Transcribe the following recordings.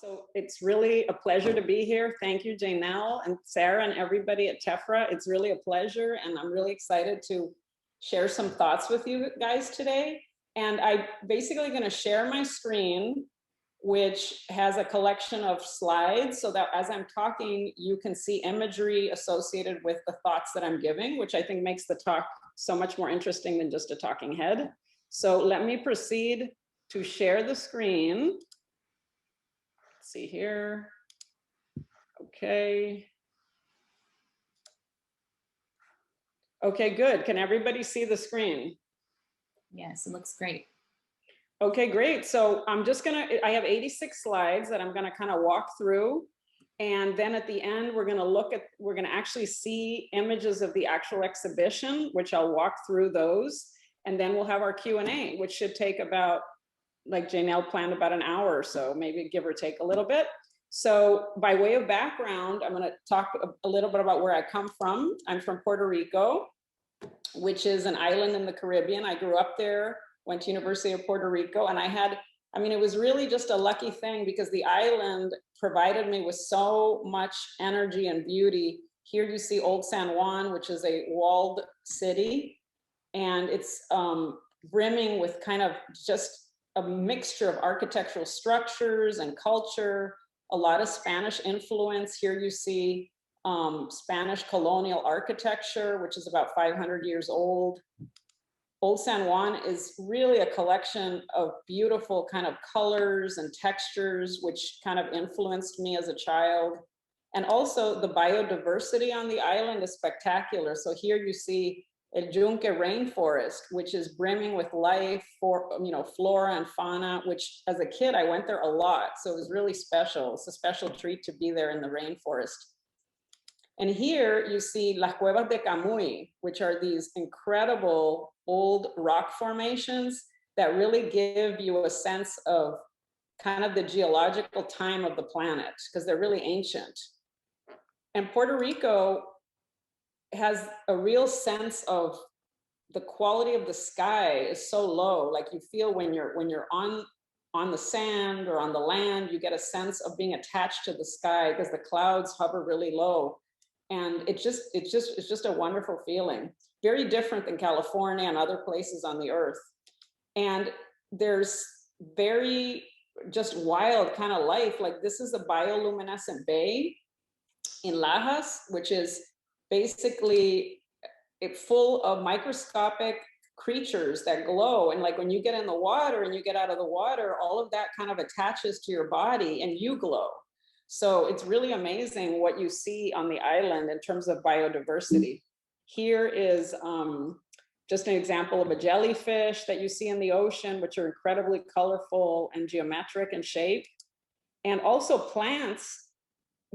So it's really a pleasure to be here. Thank you, Janelle and Sarah and everybody at Tefra. It's really a pleasure, and I'm really excited to share some thoughts with you guys today. And I'm basically going to share my screen, which has a collection of slides so that as I'm talking, you can see imagery associated with the thoughts that I'm giving, which I think makes the talk so much more interesting than just a talking head. So let me proceed to share the screen. Let's see here. Okay. Okay, good. Can everybody see the screen? Yes, it looks great. Okay, great. So I have 86 slides that I'm gonna kind of walk through. And then at the end, we're gonna actually see images of the actual exhibition, which I'll walk through those. And then we'll have our Q&A, which should take about, like Janelle planned, about an hour or so, maybe give or take a little bit. So by way of background, I'm gonna talk a little bit about where I come from. I'm from Puerto Rico, which is an island in the Caribbean. I grew up there, went to University of Puerto Rico, and it was really just a lucky thing because the island provided me with so much energy and beauty. Here you see Old San Juan, which is a walled city, and it's brimming with kind of just a mixture of architectural structures and culture, a lot of Spanish influence. Here you see Spanish colonial architecture, which is about 500 years old. Old San Juan is really a collection of beautiful kind of colors and textures, which kind of influenced me as a child. And also the biodiversity on the island is spectacular. So here you see El Yunque rainforest, which is brimming with life, flora and fauna, which as a kid, I went there a lot. So it was really special. It's a special treat to be there in the rainforest. And here you see Las Cuevas de Camuy, which are these incredible old rock formations that really give you a sense of kind of the geological time of the planet, because they're really ancient. And Puerto Rico has a real sense of the quality of the sky is so low. Like you feel when you're on the sand or on the land, you get a sense of being attached to the sky because the clouds hover really low. And it's just a wonderful feeling. Very different than California and other places on the earth. And there's very just wild kind of life. Like this is a bioluminescent bay in Lajas, which is basically full of microscopic creatures that glow. And like when you get in the water and you get out of the water, all of that kind of attaches to your body and you glow. So it's really amazing what you see on the island in terms of biodiversity. Here is just an example of a jellyfish that you see in the ocean, which are incredibly colorful and geometric in shape. And also plants.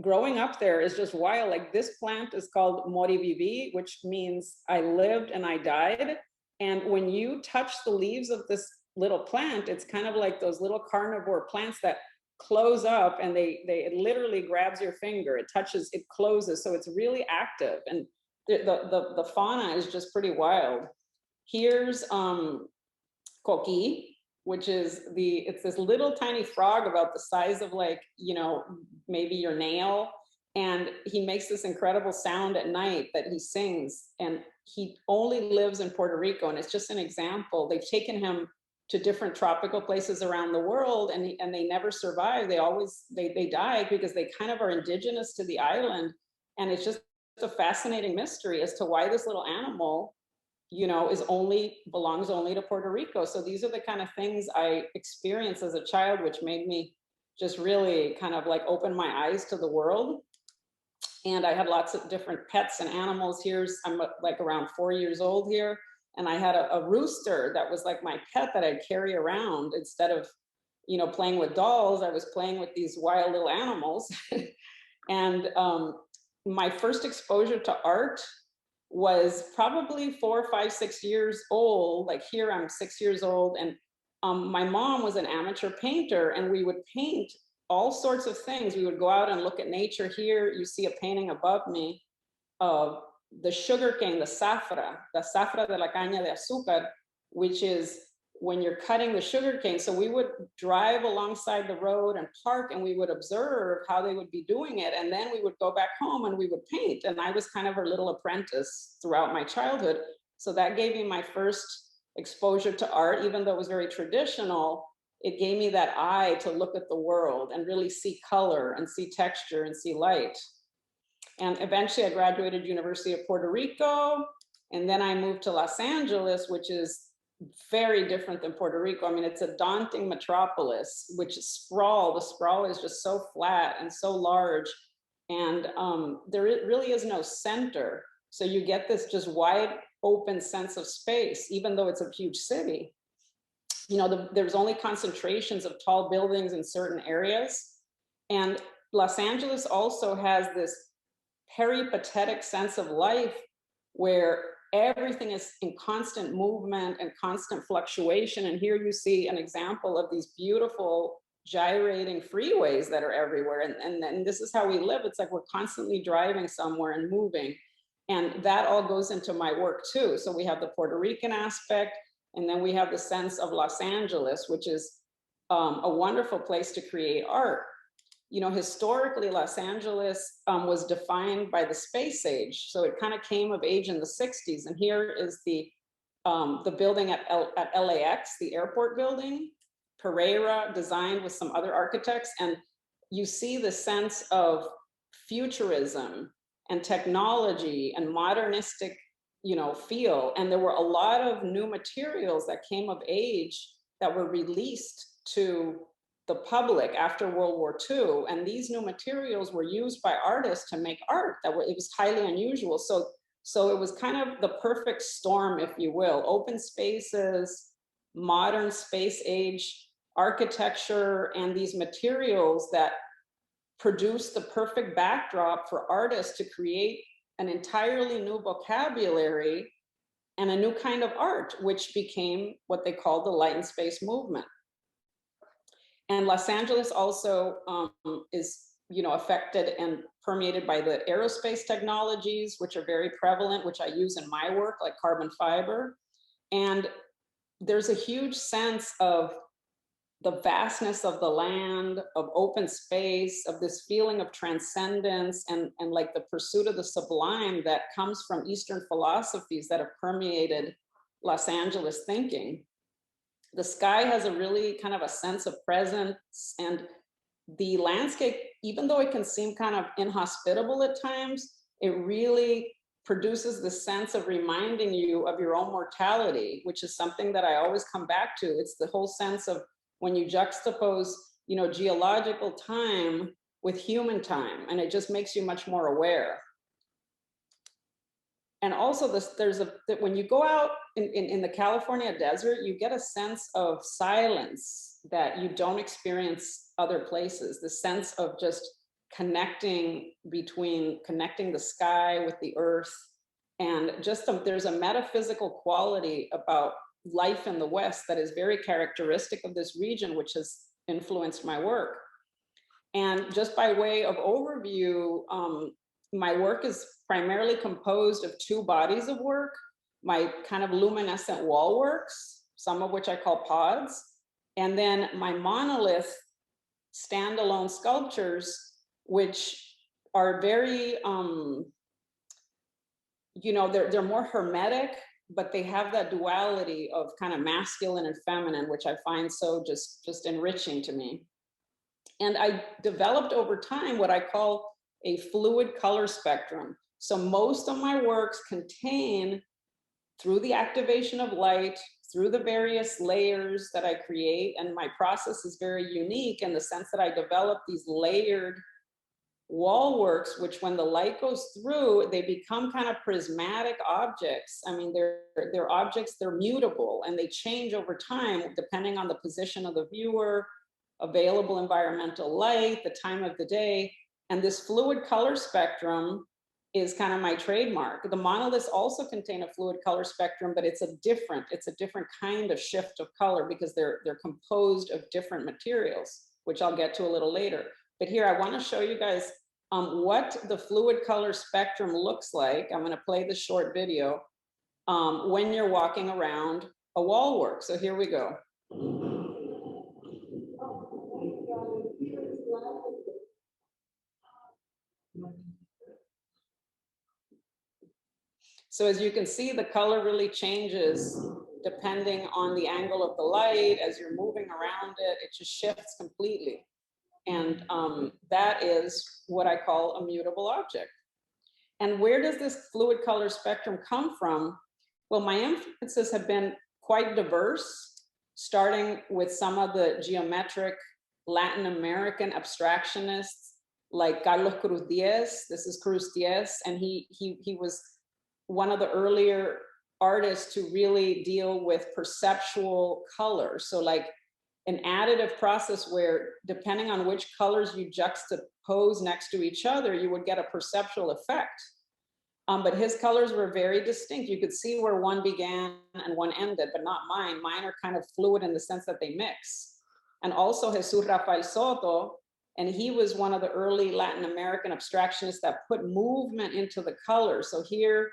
Growing up there is just wild. Like this plant is called Morivivi, which means I lived and I died. And when you touch the leaves of this little plant, it's kind of like those little carnivore plants that close up and it literally grabs your finger. It touches, it closes. So it's really active. And the fauna is just pretty wild. Here's Coqui, which is it's this little tiny frog about the size of like, maybe your nail. And he makes this incredible sound at night that he sings. And he only lives in Puerto Rico. And it's just an example. They've taken him to different tropical places around the world and they never survive. They die because they kind of are indigenous to the island. And it's just a fascinating mystery as to why this little animal belongs only to Puerto Rico. So these are the kind of things I experienced as a child, which made me just really kind of like open my eyes to the world. And I had lots of different pets and animals. I'm like around 4 years old here. And I had a rooster that was like my pet that I'd carry around instead of, playing with dolls. I was playing with these wild little animals. And my first exposure to art was probably 4, 5, 6 years old. Like here I'm 6 years old. And my mom was an amateur painter and we would paint all sorts of things. We would go out and look at nature. Here you see a painting above me of the sugarcane, the zafra de la caña de azúcar, which is when you're cutting the sugar cane. So we would drive alongside the road and park, and we would observe how they would be doing it. And then we would go back home and we would paint. And I was kind of her little apprentice throughout my childhood. So that gave me my first exposure to art, even though it was very traditional. It gave me that eye to look at the world and really see color and see texture and see light. And eventually I graduated University of Puerto Rico. And then I moved to Los Angeles, which is very different than Puerto Rico. I mean, it's a daunting metropolis, which is sprawl. The sprawl is just so flat and so large. And there really is no center. So you get this just wide open sense of space, even though it's a huge city. You know, there's only concentrations of tall buildings in certain areas. And Los Angeles also has this peripatetic sense of life where everything is in constant movement and constant fluctuation. And here you see an example of these beautiful gyrating freeways that are everywhere. And this is how we live. It's like we're constantly driving somewhere and moving. And that all goes into my work too. So we have the Puerto Rican aspect, and then we have the sense of Los Angeles, which is a wonderful place to create art. You know, historically, Los Angeles was defined by the space age. So it kind of came of age in the 60s. And here is the building at LAX, the airport building, Pereira designed with some other architects. And you see the sense of futurism and technology and modernistic, you know, feel. And there were a lot of new materials that came of age that were released to the public after World War II. And these new materials were used by artists to make art it was highly unusual. So it was kind of the perfect storm, if you will. Open spaces, modern space age architecture, and these materials that produce the perfect backdrop for artists to create an entirely new vocabulary and a new kind of art, which became what they called the light and space movement. And Los Angeles also is, you know, affected and permeated by the aerospace technologies, which are very prevalent, which I use in my work, like carbon fiber. And there's a huge sense of the vastness of the land, of open space, of this feeling of transcendence and like the pursuit of the sublime that comes from Eastern philosophies that have permeated Los Angeles thinking. The sky has a really kind of a sense of presence, and the landscape, even though it can seem kind of inhospitable at times, it really produces the sense of reminding you of your own mortality, which is something that I always come back to. It's the whole sense of when you juxtapose, you know, geological time with human time, and it just makes you much more aware. And also when you go out in the California desert, you get a sense of silence that you don't experience other places. The sense of just connecting the sky with the earth. And just there's a metaphysical quality about life in the West that is very characteristic of this region, which has influenced my work. And just by way of overview, my work is primarily composed of two bodies of work: my kind of luminescent wall works, some of which I call pods, and then my monolith standalone sculptures, which are very, you know, they're more hermetic, but they have that duality of kind of masculine and feminine, which I find so just enriching to me. And I developed over time what I call a fluid color spectrum. So most of my works contain, through the activation of light, through the various layers that I create, and my process is very unique in the sense that I develop these layered wall works, which when the light goes through, they become kind of prismatic objects. I mean, they're objects, they're mutable, and they change over time depending on the position of the viewer, available environmental light, the time of the day. And this fluid color spectrum is kind of my trademark. The monoliths also contain a fluid color spectrum, but it's a different kind of shift of color because they're composed of different materials, which I'll get to a little later. But here I want to show you guys what the fluid color spectrum looks like. I'm going to play the short video when you're walking around a wall work. So here we go. So as you can see, the color really changes depending on the angle of the light. As you're moving around it, it just shifts completely. And that is what I call a mutable object. And where does this fluid color spectrum come from? Well, my influences have been quite diverse, starting with some of the geometric Latin American abstractionists like Carlos Cruz Diez. This is Cruz Diez, and he was one of the earlier artists to really deal with perceptual color. So like an additive process where depending on which colors you juxtapose next to each other, you would get a perceptual effect. But his colors were very distinct. You could see where one began and one ended, but not mine. Mine are kind of fluid in the sense that they mix. And also Jesus Rafael Soto, and he was one of the early Latin American abstractionists that put movement into the color. So here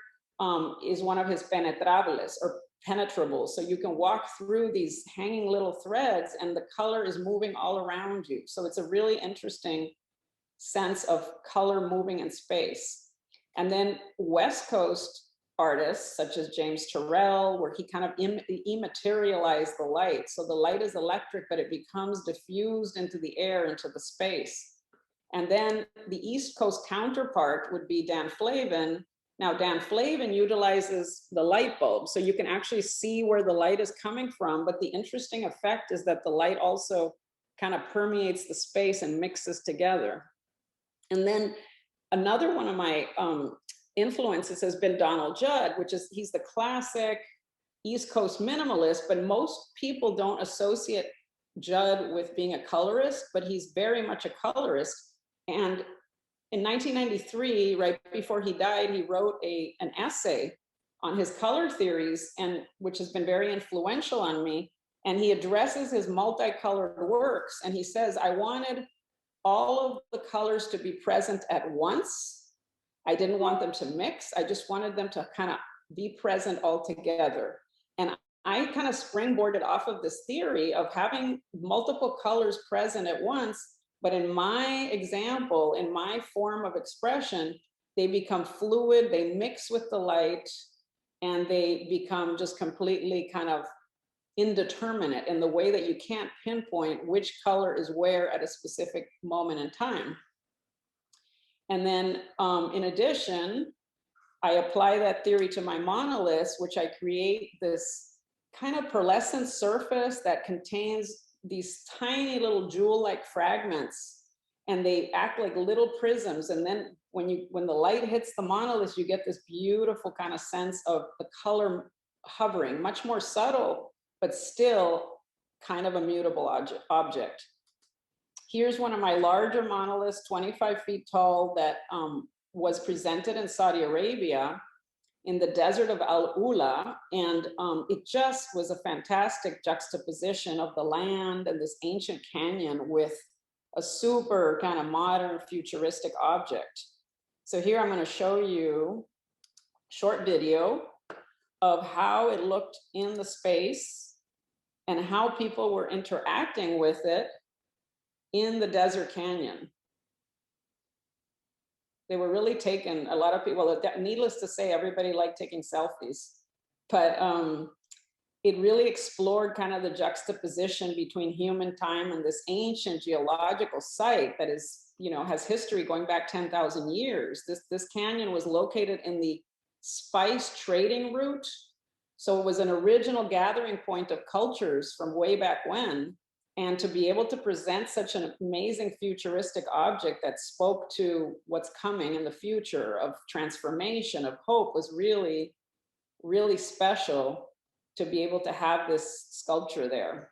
is one of his penetrables or penetrables. So you can walk through these hanging little threads and the color is moving all around you. So it's a really interesting sense of color moving in space. And then West Coast artists such as James Turrell, where he kind of immaterialized the light. So the light is electric, but it becomes diffused into the air, into the space. And then the East Coast counterpart would be Dan Flavin. Now, Dan Flavin utilizes the light bulb, so you can actually see where the light is coming from, but the interesting effect is that the light also kind of permeates the space and mixes together. And then another one of my influences has been Donald Judd, which is, he's the classic East Coast minimalist, but most people don't associate Judd with being a colorist, but he's very much a colorist. And in 1993, right before he died, he wrote an essay on his color theories, and which has been very influential on me. And he addresses his multicolored works, and he says, I wanted all of the colors to be present at once. I didn't want them to mix. I just wanted them to kind of be present all together. And I kind of springboarded off of this theory of having multiple colors present at once. But in my example, in my form of expression, they become fluid, they mix with the light, and they become just completely kind of indeterminate in the way that you can't pinpoint which color is where at a specific moment in time. And then in addition, I apply that theory to my monoliths, which I create this kind of pearlescent surface that contains these tiny little jewel-like fragments, and they act like little prisms. And then when the light hits the monolith, you get this beautiful kind of sense of the color hovering, much more subtle, but still kind of a mutable object. Here's one of my larger monoliths, 25 feet tall, that was presented in Saudi Arabia in the desert of Al Ula. And it just was a fantastic juxtaposition of the land and this ancient canyon with a super kind of modern futuristic object. So here I'm going to show you a short video of how it looked in the space and how people were interacting with it in the desert canyon. They were really taken, a lot of people, needless to say, everybody liked taking selfies, but it really explored kind of the juxtaposition between human time and this ancient geological site that is, you know, has history going back 10,000 years. This canyon was located in the spice trading route. So it was an original gathering point of cultures from way back when. And to be able to present such an amazing futuristic object that spoke to what's coming in the future of transformation, of hope, was really, really special to be able to have this sculpture there.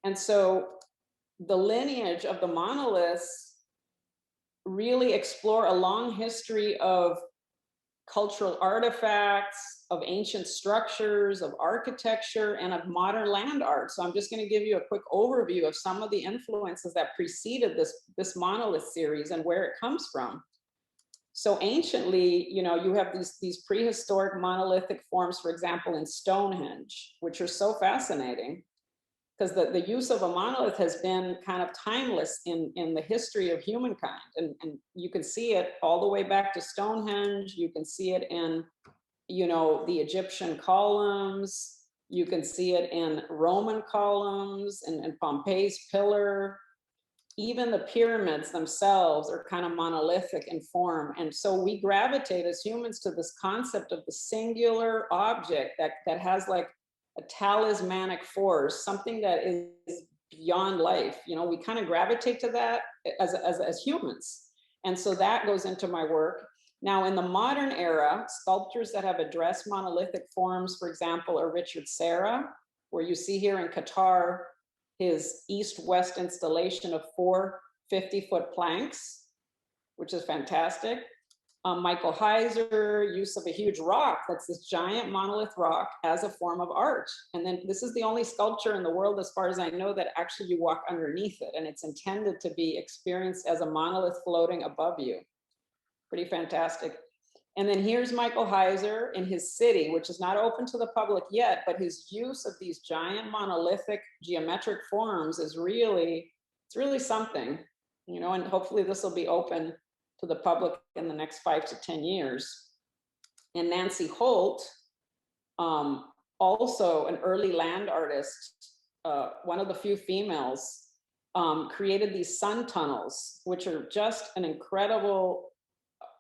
And so the lineage of the monoliths really explore a long history of cultural artifacts, of ancient structures, of architecture, and of modern land art. So I'm just going to give you a quick overview of some of the influences that preceded this monolith series and where it comes from. So anciently, you know, you have these prehistoric monolithic forms, for example, in Stonehenge, which are so fascinating because the use of a monolith has been kind of timeless in the history of humankind. And you can see it all the way back to Stonehenge. You can see it in, you know, the Egyptian columns. You can see it in Roman columns and Pompeii's pillar. Even the pyramids themselves are kind of monolithic in form. And so we gravitate as humans to this concept of the singular object that has like a talismanic force, something that is beyond life. You know, we kind of gravitate to that as humans. And so that goes into my work. Now, in the modern era, sculptors that have addressed monolithic forms, for example, are Richard Serra, where you see here in Qatar, his east-west installation of 4 50-foot planks, which is fantastic. Michael Heiser, use of a huge rock, that's this giant monolith rock as a form of art. And then this is the only sculpture in the world, as far as I know, that actually you walk underneath it, and it's intended to be experienced as a monolith floating above you. Pretty fantastic. And then here's Michael Heiser in his city, which is not open to the public yet, but his use of these giant monolithic geometric forms is really, it's really something, you know, and hopefully this will be open to the public in the next 5 to 10 years. And Nancy Holt, also an early land artist, one of the few females, created these sun tunnels, which are just an incredible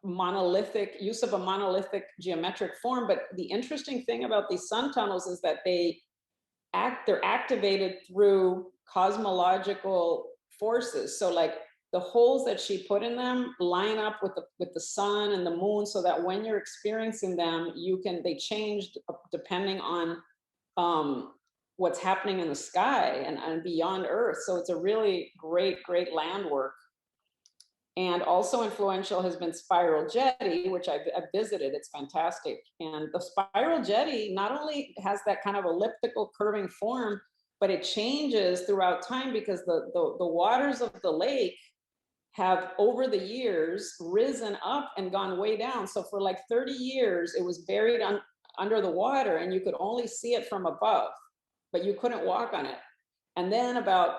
monolithic use of a monolithic geometric form. But the interesting thing about these sun tunnels is that they're activated through cosmological forces. So like the holes that she put in them line up with the sun and the moon, so that when you're experiencing them, they change depending on what's happening in the sky and beyond Earth. So it's a really great land work. And also influential has been Spiral Jetty, which I've visited. It's fantastic. And the Spiral Jetty not only has that kind of elliptical curving form, but it changes throughout time because the waters of the lake have over the years risen up and gone way down. So for like 30 years, it was buried under the water and you could only see it from above, but you couldn't walk on it. And then about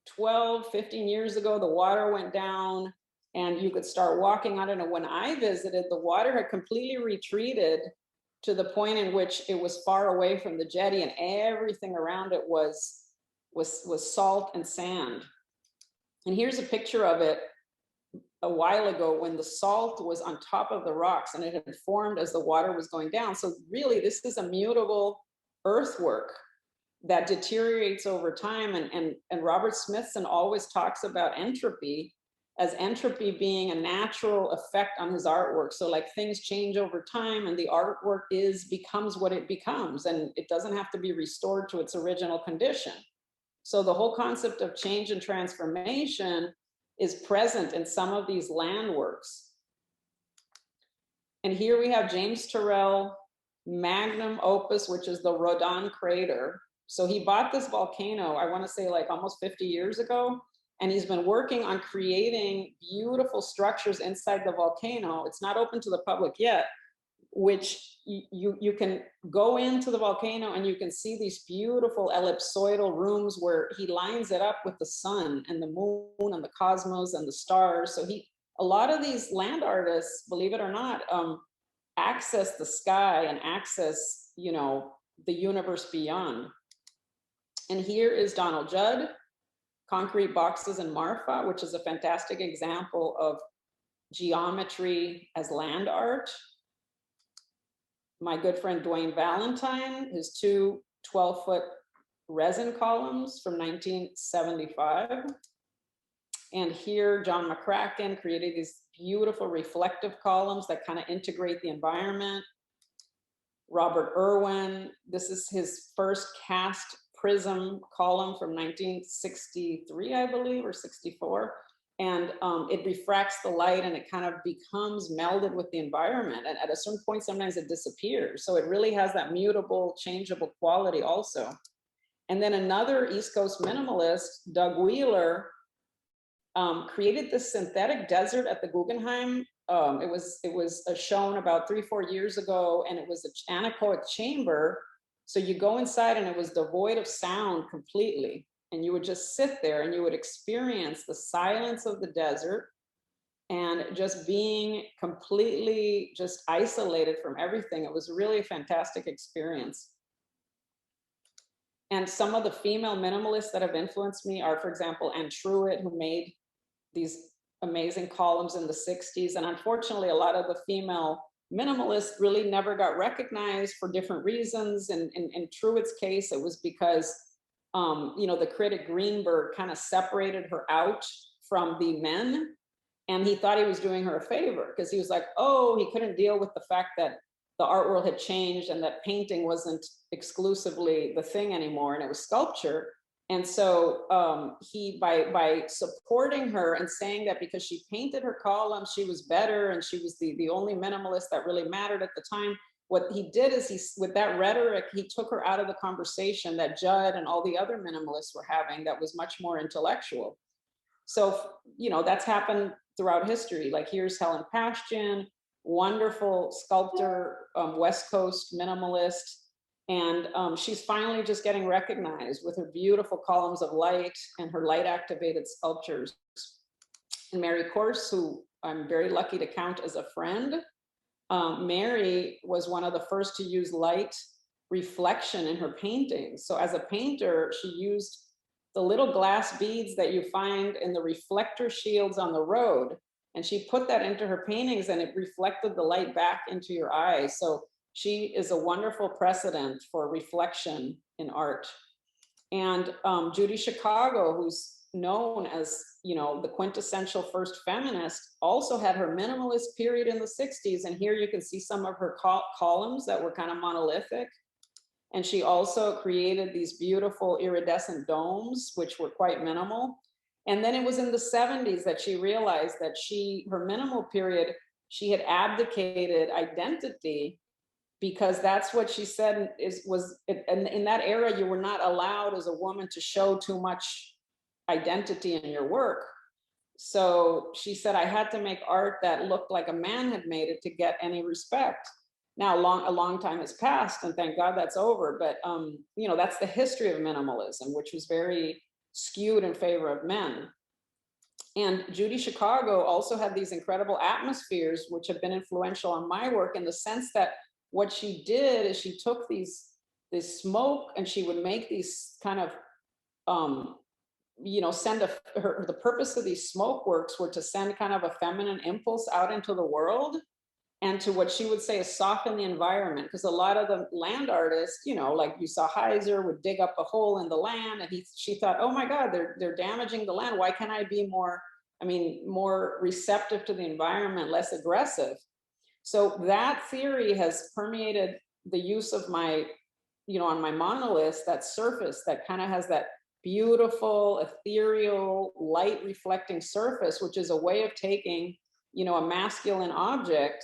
12, 15 years ago, the water went down and you could start walking on it. And when I visited, the water had completely retreated to the point in which it was far away from the jetty, and everything around it was salt and sand. And here's a picture of it a while ago when the salt was on top of the rocks and it had formed as the water was going down. So really, this is a mutable earthwork that deteriorates over time. And Robert Smithson always talks about entropy as entropy being a natural effect on his artwork. So like things change over time and the artwork becomes what it becomes, and it doesn't have to be restored to its original condition. So the whole concept of change and transformation is present in some of these land works. And here we have James Turrell magnum opus, which is the Rodin crater. So he bought this volcano, I want to say like almost 50 years ago, and he's been working on creating beautiful structures inside the volcano. It's not open to the public yet, which you can go into the volcano and you can see these beautiful ellipsoidal rooms where he lines it up with the sun and the moon and the cosmos and the stars. So a lot of these land artists, believe it or not, access the sky and access, you know, the universe beyond. And here is Donald Judd, Concrete Boxes in Marfa, which is a fantastic example of geometry as land art. My good friend Dwayne Valentine, his 2 12-foot resin columns from 1975. And here, John McCracken created these beautiful reflective columns that kind of integrate the environment. Robert Irwin, this is his first cast prism column from 1963, I believe, or 64. and it refracts the light and it kind of becomes melded with the environment. And at a certain point, sometimes it disappears. So it really has that mutable, changeable quality also. And then another East Coast minimalist, Doug Wheeler, created this synthetic desert at the Guggenheim. It was shown about 3-4 years ago, and it was an anechoic chamber. So you go inside and it was devoid of sound completely. And you would just sit there and you would experience the silence of the desert and just being completely just isolated from everything. It was really a fantastic experience. And some of the female minimalists that have influenced me are, for example, Anne Truitt, who made these amazing columns in the 60s. And unfortunately, a lot of the female minimalists really never got recognized for different reasons. And in Truitt's case, it was because the critic Greenberg kind of separated her out from the men. And he thought he was doing her a favor because he was like, oh, he couldn't deal with the fact that the art world had changed and that painting wasn't exclusively the thing anymore and it was sculpture. And so he, by supporting her and saying that because she painted her columns, she was better and she was the only minimalist that really mattered at the time. What he did is with that rhetoric, he took her out of the conversation that Judd and all the other minimalists were having that was much more intellectual. So, that's happened throughout history. Like here's Helen Pashtian, wonderful sculptor, West Coast minimalist. And she's finally just getting recognized with her beautiful columns of light and her light activated sculptures. And Mary Corse, who I'm very lucky to count as a friend, Mary was one of the first to use light reflection in her paintings. So as a painter, she used the little glass beads that you find in the reflector shields on the road. And she put that into her paintings and it reflected the light back into your eyes. So she is a wonderful precedent for reflection in art. And Judy Chicago, who's known as, the quintessential first feminist, also had her minimalist period in the 60s. And here you can see some of her columns that were kind of monolithic. And she also created these beautiful iridescent domes, which were quite minimal. And then it was in the 70s that she realized that her minimal period, she had abdicated identity because that's what she said in that era, you were not allowed as a woman to show too much identity in your work. So she said, I had to make art that looked like a man had made it to get any respect. Now, a long time has passed, and thank God that's over. But that's the history of minimalism, which was very skewed in favor of men. And Judy Chicago also had these incredible atmospheres, which have been influential on my work in the sense that what she did is she took this smoke and she would make these kind of, the purpose of these smoke works were to send kind of a feminine impulse out into the world and to what she would say is soften the environment. Because a lot of the land artists, like you saw Heiser would dig up a hole in the land and she thought, oh my God, they're damaging the land. Why can't I be more receptive to the environment, less aggressive? So that theory has permeated the use of my, on my monoliths, that surface that kind of has that beautiful, ethereal, light reflecting surface, which is a way of taking, a masculine object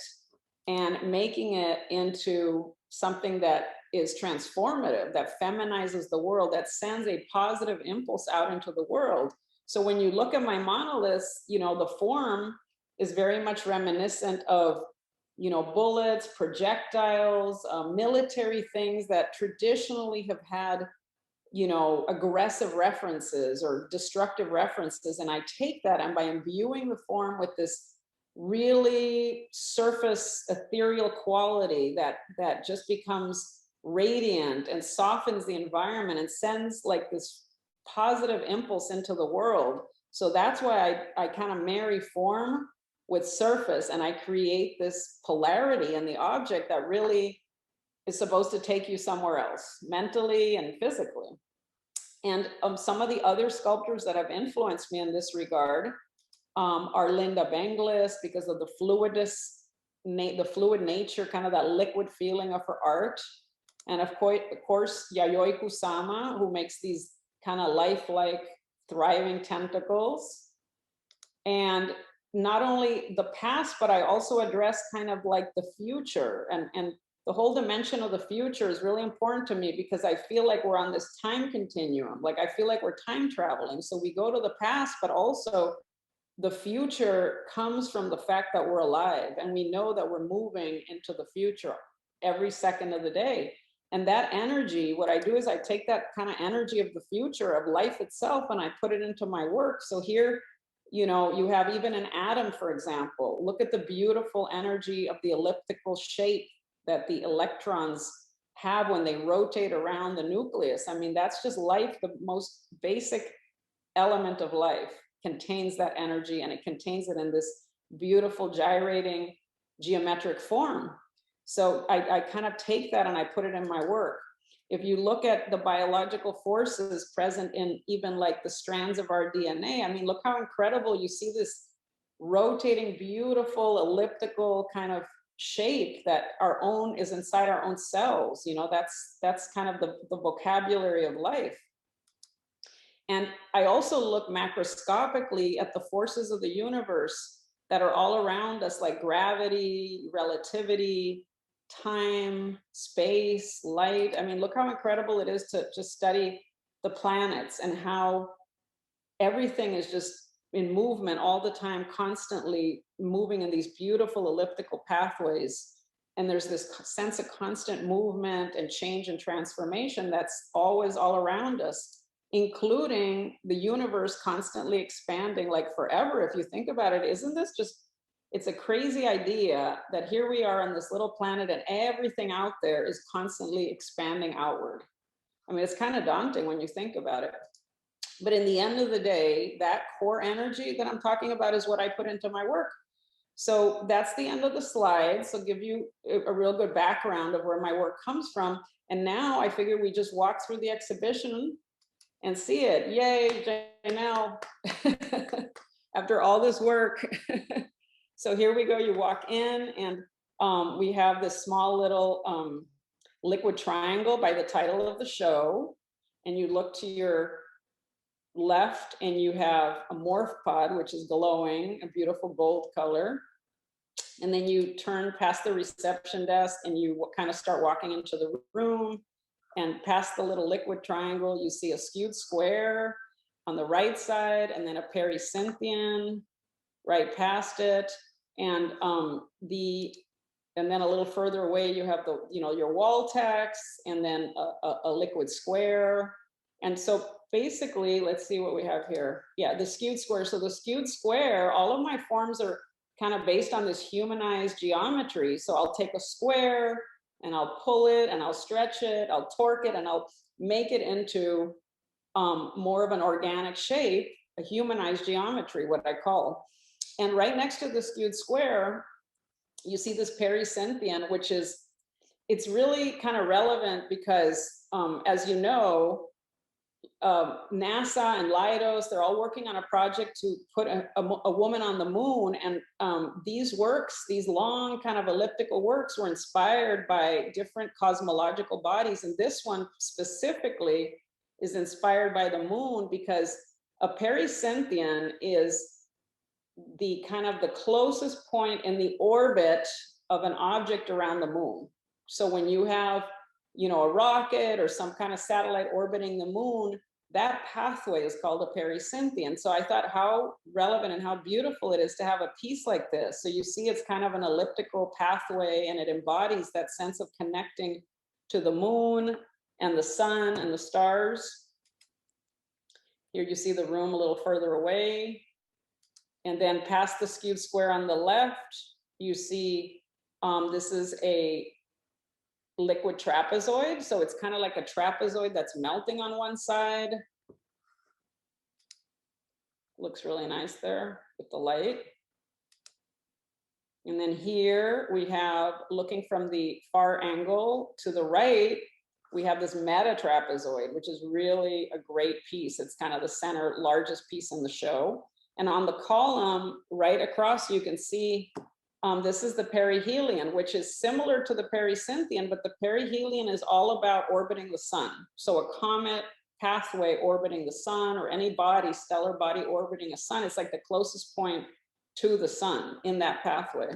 and making it into something that is transformative, that feminizes the world, that sends a positive impulse out into the world. So when you look at my monoliths, the form is very much reminiscent of bullets, projectiles, military things that traditionally have had, aggressive references or destructive references. And I take that, and by imbuing the form with this really surface ethereal quality that just becomes radiant and softens the environment and sends like this positive impulse into the world. So that's why I kind of marry form with surface, and I create this polarity in the object that really is supposed to take you somewhere else, mentally and physically. And some of the other sculptors that have influenced me in this regard are Linda Benglis, because of the fluid nature, kind of that liquid feeling of her art. And of course, Yayoi Kusama, who makes these kind of lifelike, thriving tentacles. And not only the past, but I also address kind of like the future. And the whole dimension of the future is really important to me because I feel like we're on this time continuum. Like I feel like we're time traveling. So we go to the past, but also the future comes from the fact that we're alive and we know that we're moving into the future every second of the day. And that energy, what I do is I take that kind of energy of the future of life itself and I put it into my work. So here, you know, you have even an atom, for example. Look at the beautiful energy of the elliptical shape that the electrons have when they rotate around the nucleus. I mean, that's just life, the most basic element of life contains that energy, and it contains it in this beautiful gyrating geometric form. So I kind of take that and I put it in my work. If you look at the biological forces present in even like the strands of our DNA, I mean, look how incredible. You see this rotating, beautiful, elliptical kind of shape that our own is inside our own cells. You know, that's kind of the vocabulary of life. And I also look macroscopically at the forces of the universe that are all around us, like gravity, relativity, time, space, light. I mean, look how incredible it is to just study the planets and how everything is just in movement all the time, constantly moving in these beautiful elliptical pathways. And there's this sense of constant movement and change and transformation that's always all around us, including the universe constantly expanding like forever. If you think about it, isn't this just, it's a crazy idea that here we are on this little planet and everything out there is constantly expanding outward. I mean, it's kind of daunting when you think about it. But in the end of the day, that core energy that I'm talking about is what I put into my work. So that's the end of the slides. So give you a real good background of where my work comes from. And now I figure we just walk through the exhibition and see it. Yay, Janelle. After all this work. So here we go, you walk in and we have this small little liquid triangle by the title of the show. And you look to your left and you have a morph pod, which is glowing, a beautiful gold color. And then you turn past the reception desk and you kind of start walking into the room. And past the little liquid triangle, you see a skewed square on the right side, and then a pericynthian right past it. And then a little further away, you have the, you know, your wall text, and then a liquid square. And so basically, let's see what we have here. Yeah, the skewed square. So the skewed square, all of my forms are kind of based on this humanized geometry. So I'll take a square and I'll pull it and I'll stretch it, I'll torque it, and I'll make it into more of an organic shape, a humanized geometry, what I call. And right next to the skewed square, you see this pericynthian, which is, it's really kind of relevant because as you know, NASA and Leidos, they're all working on a project to put a woman on the moon. And these works, these long kind of elliptical works were inspired by different cosmological bodies. And this one specifically is inspired by the moon because a pericynthian is the kind of the closest point in the orbit of an object around the moon. So when you have, you know, a rocket or some kind of satellite orbiting the moon, that pathway is called a pericynthian. So I thought how relevant and how beautiful it is to have a piece like this. So you see it's kind of an elliptical pathway and it embodies that sense of connecting to the moon and the sun and the stars. Here you see the room a little further away. And then past the skewed square on the left, you see this is a liquid trapezoid. So it's kind of like a trapezoid that's melting on one side. Looks really nice there with the light. And then here we have, looking from the far angle to the right, we have this meta trapezoid, which is really a great piece. It's kind of the center, largest piece in the show. And on the column right across, you can see this is the perihelion, which is similar to the pericynthian, but the perihelion is all about orbiting the sun. So a comet pathway orbiting the sun, or any body, stellar body orbiting a sun. It's like the closest point to the sun in that pathway.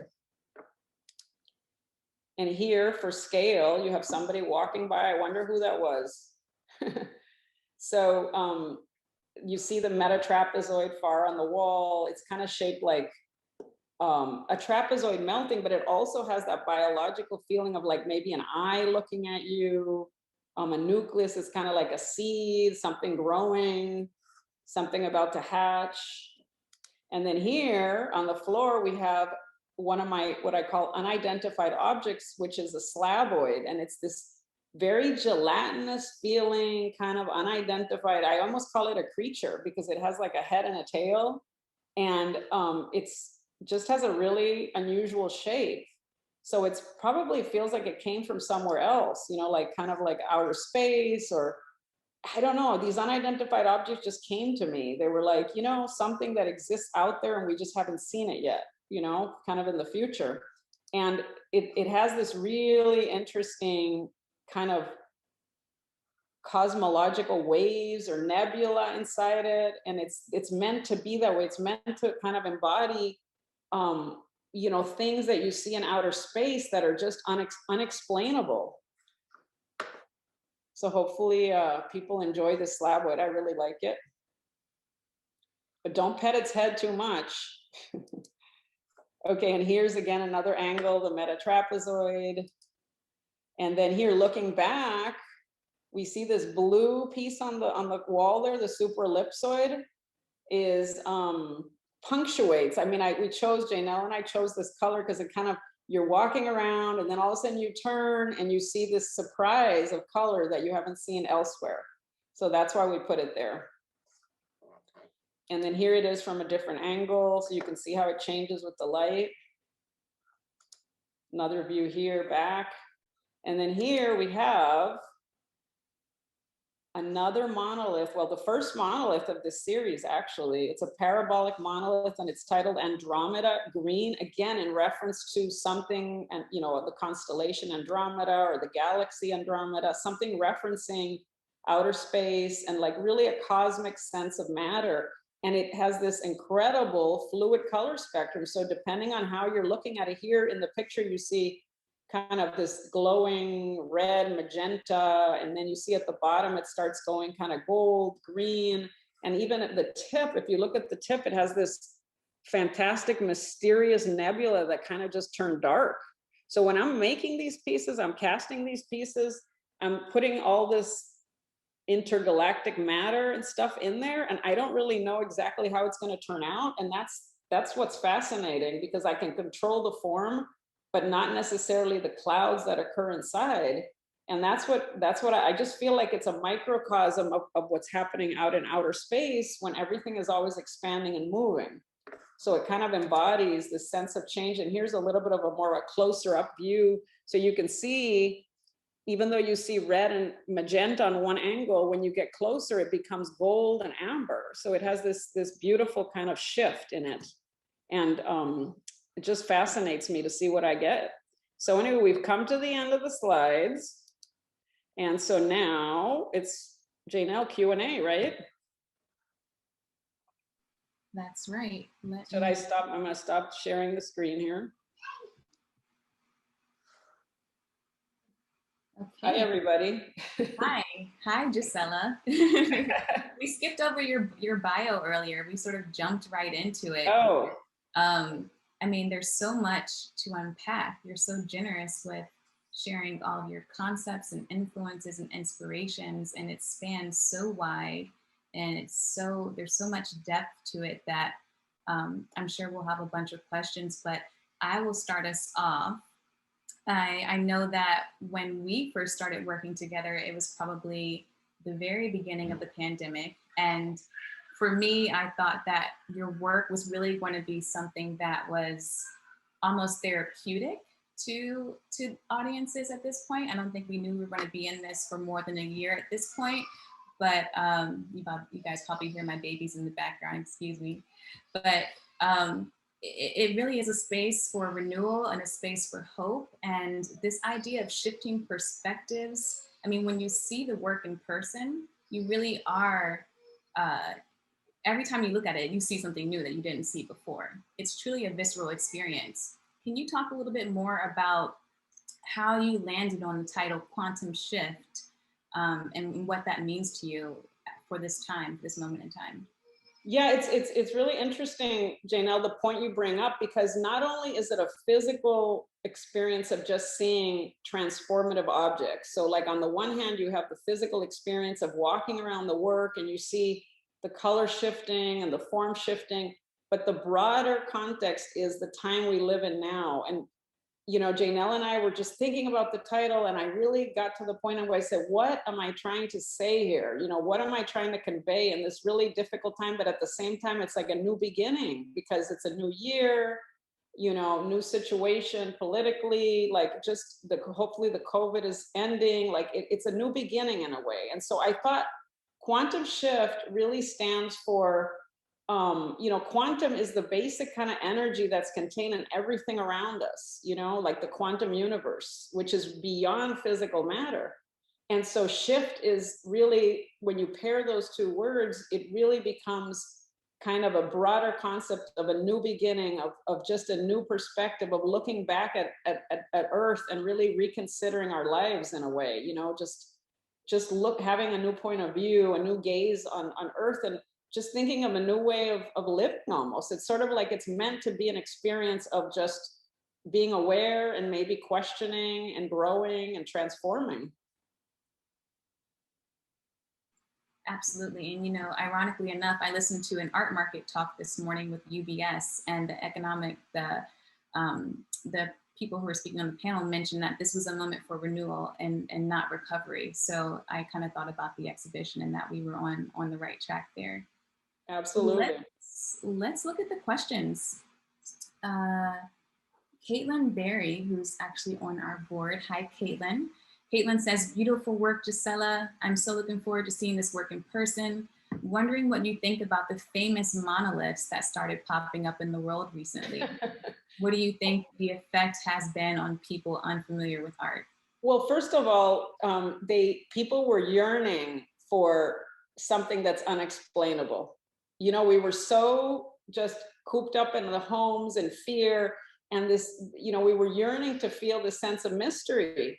And here for scale, you have somebody walking by. I wonder who that was. So you see the metatrapezoid far on the wall. It's kind of shaped like a trapezoid melting, but it also has that biological feeling of like maybe an eye looking at you. A nucleus is kind of like a seed, something growing, something about to hatch. And then here on the floor, we have one of my, what I call unidentified objects, which is a slaboid. And it's this very gelatinous feeling, kind of unidentified. I almost call it a creature because it has like a head and a tail. And it's just has a really unusual shape. So it's probably feels like it came from somewhere else, you know, like kind of like outer space, or I don't know. These unidentified objects just came to me. They were like, you know, something that exists out there and we just haven't seen it yet, you know, kind of in the future. And it has this really interesting kind of cosmological waves or nebula inside it. And it's meant to be that way. It's meant to kind of embody you know, things that you see in outer space that are just unexplainable. So hopefully people enjoy this slaboid. I really like it. But don't pet its head too much. Okay, and here's again another angle, the metatrapezoid. And then here looking back, we see this blue piece on the wall there, the supraellipsoid is punctuates. I mean, we chose, Janelle and I chose this color because it kind of, you're walking around and then all of a sudden you turn and you see this surprise of color that you haven't seen elsewhere. So that's why we put it there. And then here it is from a different angle. So you can see how it changes with the light. Another view here back. And then here we have another monolith. Well, the first monolith of this series, actually, it's a parabolic monolith and it's titled Andromeda Green, again, in reference to something, and you know, the constellation Andromeda or the galaxy Andromeda, something referencing outer space and like really a cosmic sense of matter. And it has this incredible fluid color spectrum. So depending on how you're looking at it, here in the picture, you see kind of this glowing red, magenta, and then you see at the bottom it starts going kind of gold, green, and even at the tip, if you look at the tip, it has this fantastic, mysterious nebula that kind of just turned dark. So when I'm making these pieces, I'm casting these pieces, I'm putting all this intergalactic matter and stuff in there, and I don't really know exactly how it's going to turn out, and that's what's fascinating, because I can control the form but not necessarily the clouds that occur inside. And that's what I just feel like it's a microcosm of what's happening out in outer space when everything is always expanding and moving. So it kind of embodies this sense of change. And here's a little bit of a more closer up view. So you can see, even though you see red and magenta on one angle, when you get closer, it becomes gold and amber. So it has this beautiful kind of shift in it. And it just fascinates me to see what I get. So anyway, we've come to the end of the slides. And so now it's Janelle Q&A, right? That's right. Should I stop? I'm gonna stop sharing the screen here. Okay. Hi, everybody. Hi, Gisela. We skipped over your bio earlier. We sort of jumped right into it. Oh. I mean, there's so much to unpack. You're so generous with sharing all of your concepts and influences and inspirations, and it spans so wide, and there's so much depth to it that I'm sure we'll have a bunch of questions, but I will start us off. I know that when we first started working together, it was probably the very beginning of the pandemic, and for me, I thought that your work was really going to be something that was almost therapeutic to audiences at this point. I don't think we knew we were going to be in this for more than a year at this point, but you guys probably hear my babies in the background, excuse me. But it really is a space for renewal and a space for hope. And this idea of shifting perspectives, I mean, when you see the work in person, you really are, every time you look at it, you see something new that you didn't see before. It's truly a visceral experience. Can you talk a little bit more about how you landed on the title Quantum Shift, and what that means to you for this time, this moment in time? Yeah, it's really interesting, Janelle, the point you bring up, because not only is it a physical experience of just seeing transformative objects. So like on the one hand, you have the physical experience of walking around the work and you see the color shifting and the form shifting, but the broader context is the time we live in now. And Janelle and I were just thinking about the title, and I really got to the point where I said, what am I trying to say here? What am I trying to convey in this really difficult time? But at the same time, it's like a new beginning because it's a new year, new situation politically, like just hopefully the COVID is ending. Like it's a new beginning in a way. And so I thought quantum shift really stands for quantum is the basic kind of energy that's contained in everything around us, like the quantum universe, which is beyond physical matter. And so shift is really, when you pair those two words, it really becomes kind of a broader concept of a new beginning, of just a new perspective of looking back at Earth and really reconsidering our lives in a way, just having a new point of view, a new gaze on Earth, and just thinking of a new way of living almost. It's sort of like it's meant to be an experience of just being aware and maybe questioning and growing and transforming. Absolutely. And, ironically enough, I listened to an art market talk this morning with UBS, and the people who were speaking on the panel mentioned that this was a moment for renewal and not recovery. So I kind of thought about the exhibition and that we were on the right track there. Absolutely. Let's look at the questions. Caitlin Berry, who's actually on our board. Hi, Caitlin. Caitlin says, beautiful work, Gisela. I'm so looking forward to seeing this work in person. Wondering what you think about the famous monoliths that started popping up in the world recently. What do you think the effect has been on people unfamiliar with art? Well, first of all, people were yearning for something that's unexplainable. We were so just cooped up in the homes and fear, and this, we were yearning to feel this sense of mystery,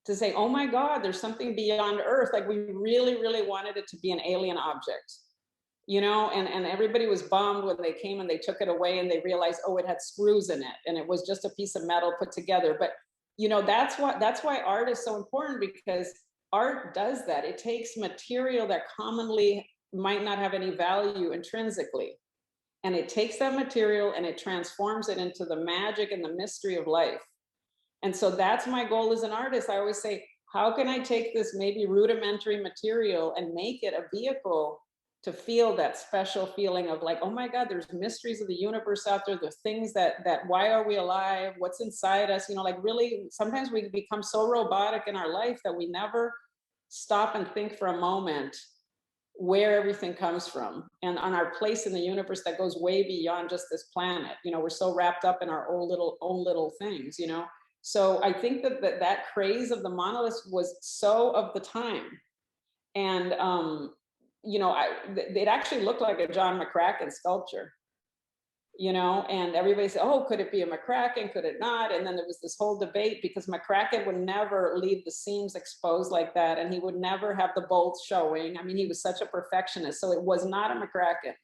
to say, oh my God, there's something beyond Earth. Like we really, really wanted it to be an alien object, and everybody was bummed when they came and they took it away and they realized, oh, it had screws in it and it was just a piece of metal put together. But that's why art is so important, because art does that. It takes material that commonly might not have any value intrinsically, and it takes that material and it transforms it into the magic and the mystery of life. And so that's my goal as an artist. I always say, how can I take this maybe rudimentary material and make it a vehicle to feel that special feeling of like, oh my God, there's mysteries of the universe out there. There's things that why are we alive? What's inside us? Like really, sometimes we become so robotic in our life that we never stop and think for a moment where everything comes from and on our place in the universe that goes way beyond just this planet. We're so wrapped up in our own little things, So I think that craze of the monoliths was so of the time. And it actually looked like a John McCracken sculpture, and everybody said, oh, could it be a McCracken? Could it not? And then there was this whole debate, because McCracken would never leave the seams exposed like that. And he would never have the bolts showing. I mean, he was such a perfectionist. So it was not a McCracken.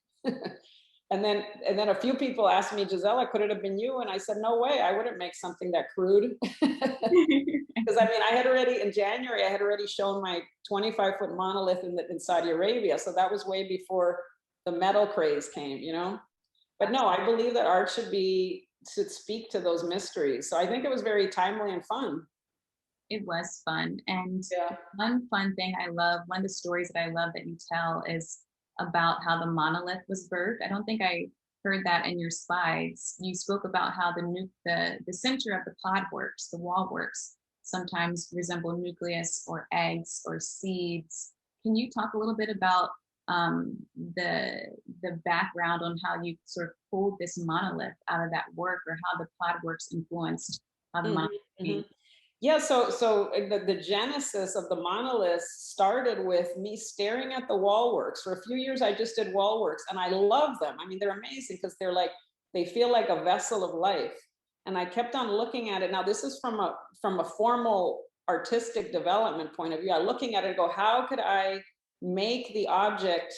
And then a few people asked me, Gisela, could it have been you? And I said, no way, I wouldn't make something that crude. Because I mean, in January, I had already shown my 25-foot monolith in Saudi Arabia. So that was way before the metal craze came, But no, I believe that art should speak to those mysteries. So I think it was very timely and fun. It was fun. And yeah. One fun thing I love, one of the stories that I love that you tell is about how the monolith was birthed. I don't think I heard that in your slides. You spoke about how the center of the pod works, the wall works, sometimes resemble nucleus or eggs or seeds. Can you talk a little bit about the background on how you sort of pulled this monolith out of that work, or how the pod works influenced how the monolith came? Yeah, the genesis of the monoliths started with me staring at the wall works. For a few years, I just did wall works, and I love them. I mean, they're amazing because they're like, they feel like a vessel of life. And I kept on looking at it. Now, this is from a formal artistic development point of view. I looking at it and go, how could I make the object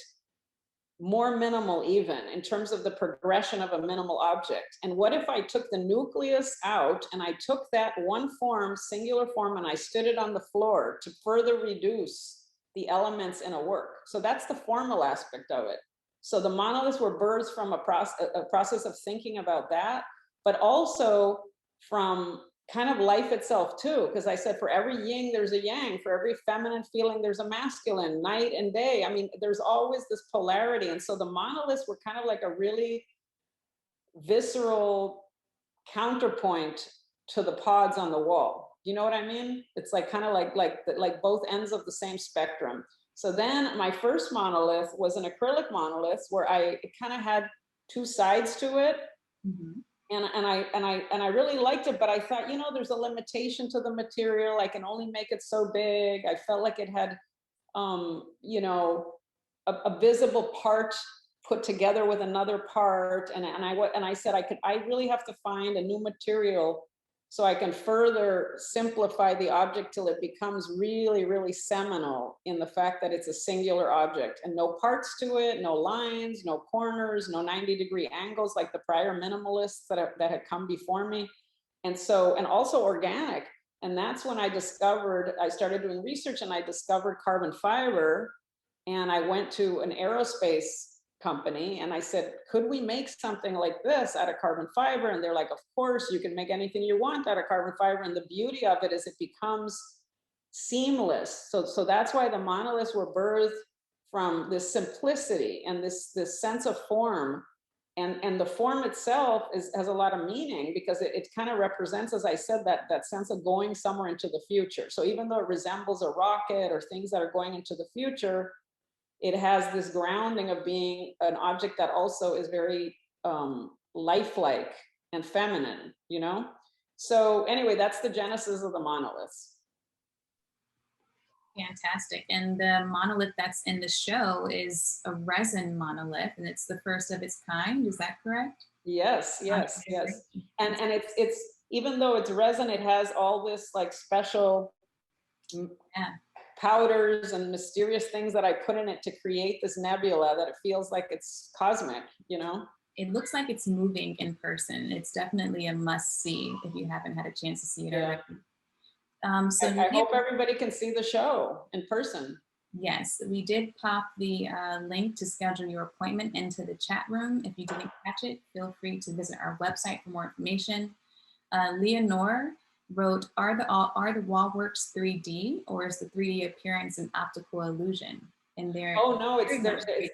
more minimal, even in terms of the progression of a minimal object? And what if I took the nucleus out and I took that one form, singular form, and I stood it on the floor to further reduce the elements in a work? So that's the formal aspect of it. So the monoliths were birthed from a process of thinking about that, but also from kind of life itself too, because I said for every yin there's a yang, for every feminine feeling there's a masculine, night and day. I mean, there's always this polarity. And so the monoliths were kind of like a really visceral counterpoint to the pods on the wall. You know what I mean? It's like kind of like both ends of the same spectrum. So then my first monolith was an acrylic monolith where it kind of had two sides to it. Mhm. And I really liked it, but I thought, there's a limitation to the material. I can only make it so big. I felt like it had, a visible part put together with another part. And I said, I really have to find a new material so I can further simplify the object till it becomes really, really seminal in the fact that it's a singular object and no parts to it, no lines, no corners, no 90-degree angles like the prior minimalists that had come before me. And also organic. And that's when I started doing research and I discovered carbon fiber. And I went to an aerospace company and I said, could we make something like this out of carbon fiber? And they're like, of course, you can make anything you want out of carbon fiber. And the beauty of it is it becomes seamless. So that's why the monoliths were birthed from this simplicity and this sense of form. And the form itself has a lot of meaning because it kind of represents, as I said, that sense of going somewhere into the future. So even though it resembles a rocket or things that are going into the future, it has this grounding of being an object that also is very lifelike and feminine. So anyway, that's the genesis of the monoliths. Fantastic. And the monolith that's in the show is a resin monolith, and it's the first of its kind. Is that correct? Yes, Okay, yes, yes. great. And it's even though it's resin, it has all this like special Yeah. powders and mysterious things that I put in it to create this nebula that it feels like it's cosmic. It looks like it's moving in person. It's definitely a must see if you haven't had a chance to see it Yeah. already. I hope everybody can see the show in person. Yes, we did pop the link to schedule your appointment into the chat room. If you didn't catch it, feel free to visit our website for more information. Leonore wrote, are the wall works 3D, or is the 3D appearance an optical illusion? And Oh no,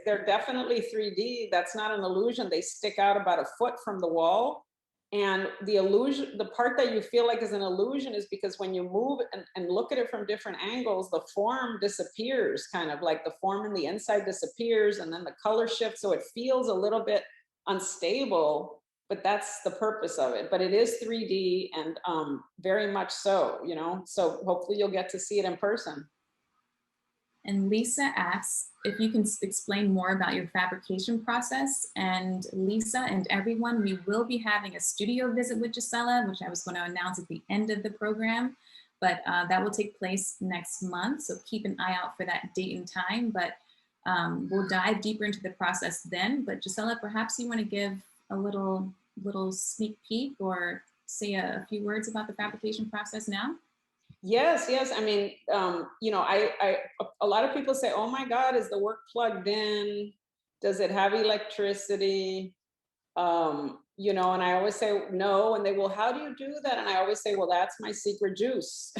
they're definitely 3D. That's not an illusion. They stick out about a foot from the wall. And the illusion, the part that you feel like is an illusion is because when you move and look at it from different angles, the form disappears, kind of like the form in the inside disappears and then the color shifts. So it feels a little bit unstable, but that's the purpose of it. But it is 3D and very much so. So hopefully you'll get to see it in person. And Lisa asks if you can explain more about your fabrication process. And Lisa and everyone, we will be having a studio visit with Gisela, which I was going to announce at the end of the program, but that will take place next month. So keep an eye out for that date and time, but we'll dive deeper into the process then. But Gisela, perhaps you want to give a little sneak peek or say a few words about the fabrication process now? Yes, yes. I mean, a lot of people say, "Oh my God, is the work plugged in? Does it have electricity?" And I always say no, and they will, "How do you do that?" And I always say, "Well, that's my secret juice,"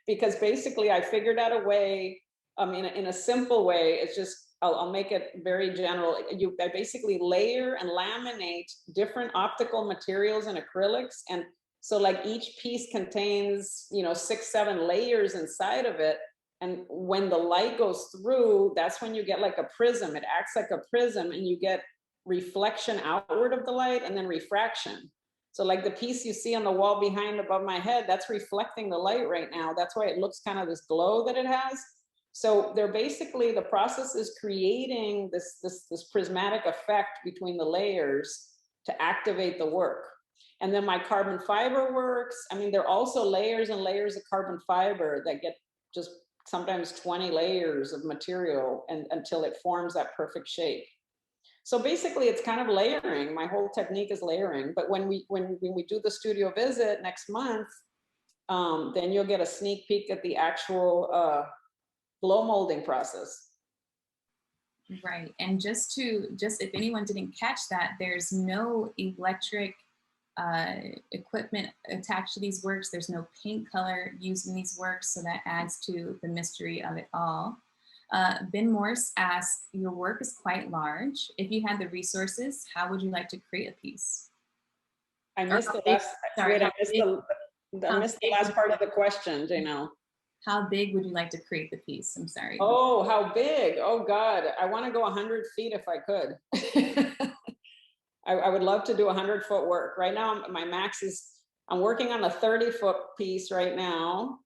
because basically, I figured out a way. In a simple way, it's just I'll make it very general. I basically layer and laminate different optical materials and acrylics, and so like each piece contains 6-7 layers inside of it. And when the light goes through, that's when you get like a prism. It acts like a prism and you get reflection outward of the light and then refraction. So like the piece you see on the wall behind above my head, that's reflecting the light right now. That's why it looks kind of this glow that it has. So they're basically, the process is creating this prismatic effect between the layers to activate the work. And then my carbon fiber works. I mean, there are also layers and layers of carbon fiber that get just sometimes 20 layers of material and until it forms that perfect shape. So basically it's kind of layering. My whole technique is layering. But when we do the studio visit next month, then you'll get a sneak peek at the actual blow molding process. Right. And just if anyone didn't catch that, there's no electric equipment attached to these works. There's no paint color used in these works, so that adds to the mystery of it all. Ben Morse asks, your work is quite large. If you had the resources, how would you like to create a piece? I missed the last, wait, I missed the last part of the question, Janelle. How big would you like to create the piece? I'm sorry. Oh, how big? Oh God, I want to go 100 feet if I could. I would love to do 100-foot work. Right now, my max is, I'm working on a 30-foot piece right now.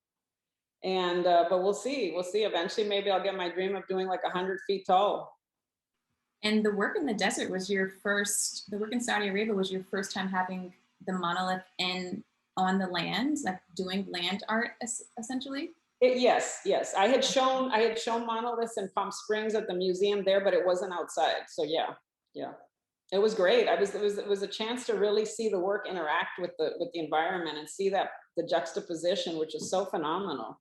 And, but we'll see. Eventually, maybe I'll get my dream of doing like 100 feet tall. And the work in the desert was your first, the work in Saudi Arabia was your first time having the monolith on the land, like doing land art essentially? Yes. I had shown monoliths in Palm Springs at the museum there, but it wasn't outside. So yeah. It was great. It was a chance to really see the work interact with the environment and see that the juxtaposition, which is so phenomenal.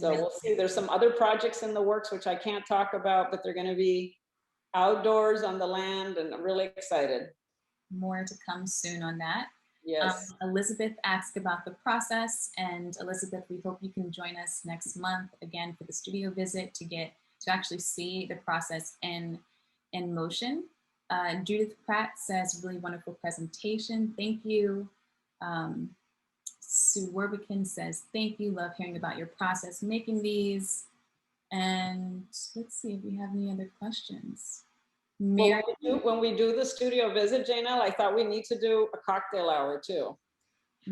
So we'll see. There's some other projects in the works which I can't talk about, but they're going to be outdoors on the land, and I'm really excited. More to come soon on that. Yes. Elizabeth asked about the process, and Elizabeth, we hope you can join us next month again for the studio visit to actually see the process in motion. Judith Pratt says, really wonderful presentation. Thank you. Sue Werbikin says, thank you. Love hearing about your process making these. And let's see if we have any other questions. Well, when we do the studio visit, Janelle, I thought we need to do a cocktail hour too.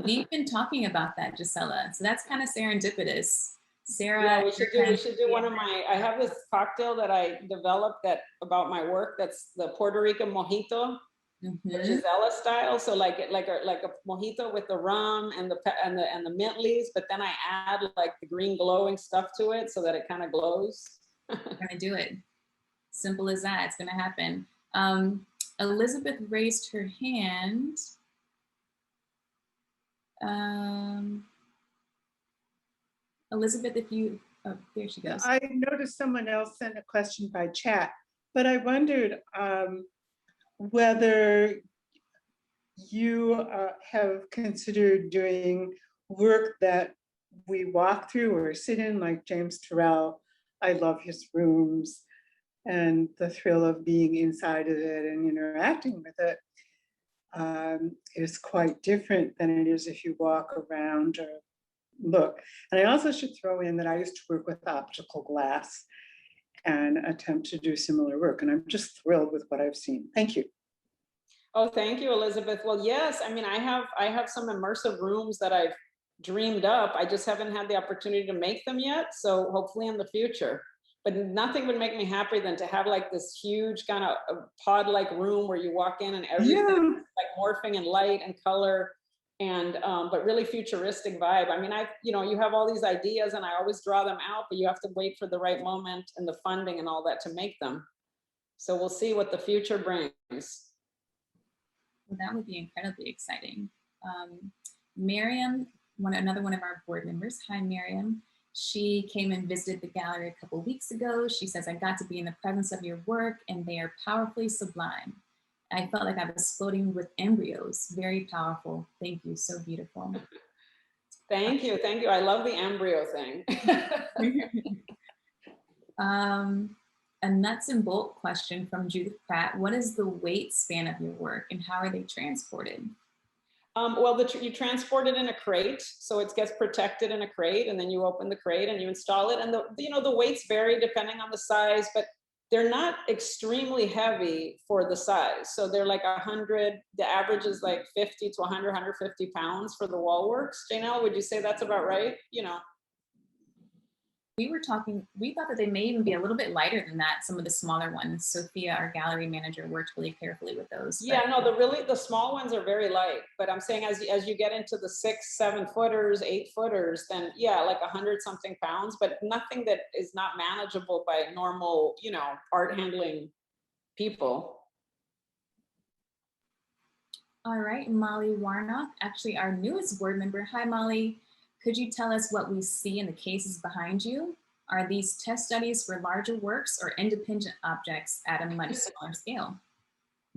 We've been talking about that, Gisela. So that's kind of serendipitous. Sarah, yeah, we should do one of my, I have this cocktail that I developed about my work. That's the Puerto Rican mojito, the Gisela style. So like a mojito with the rum and the mint leaves, but then I add like the green glowing stuff to it so that it kind of glows. We're gonna do it. Simple as that. It's gonna happen. Elizabeth raised her hand. Elizabeth, if you, oh, there she goes. I noticed someone else sent a question by chat, but I wondered whether you have considered doing work that we walk through or sit in, like James Turrell. I love his rooms and the thrill of being inside of it and interacting with it is quite different than it is if you walk around or look. And I also should throw in that I used to work with optical glass and attempt to do similar work. And I'm just thrilled with what I've seen. Thank you. Oh, thank you, Elizabeth. Well, yes, I mean, I have some immersive rooms that I've dreamed up. I just haven't had the opportunity to make them yet. So hopefully in the future. But nothing would make me happier than to have like this huge kind of pod-like room where you walk in and everything like morphing in light and color. And but really futuristic vibe. I mean, you have all these ideas and I always draw them out, but you have to wait for the right moment and the funding and all that to make them. So we'll see what the future brings. Well, that would be incredibly exciting. Miriam, another one of our board members. Hi, Miriam. She came and visited the gallery a couple weeks ago. She says, I got to be in the presence of your work and they are powerfully sublime. I felt like I was floating with embryos. Very powerful. Thank you. So beautiful. Thank you. Thank you. I love the embryo thing. A nuts and bolt question from Judith Pratt. What is the weight span of your work and how are they transported? Well, you transport it in a crate. So it gets protected in a crate and then you open the crate and you install it. And the weights vary depending on the size, but they're not extremely heavy for the size. So they're like 100, the average is like 50 to 100, 150 pounds for the wall works. Janelle, would you say that's about right? You know, We thought that they may even be a little bit lighter than that, some of the smaller ones. Sophia, our gallery manager, worked really carefully with those. yeah, no, the small ones are very light, but I'm saying as you get into the 6, 7 footers, 8 footers, then yeah, like 100 something pounds, but nothing that is not manageable by normal, you know, art handling people. All right, Molly Warnock, actually our newest board member. Hi, Molly. Could you tell us what we see in the cases behind you? Are these test studies for larger works or independent objects at a much smaller scale?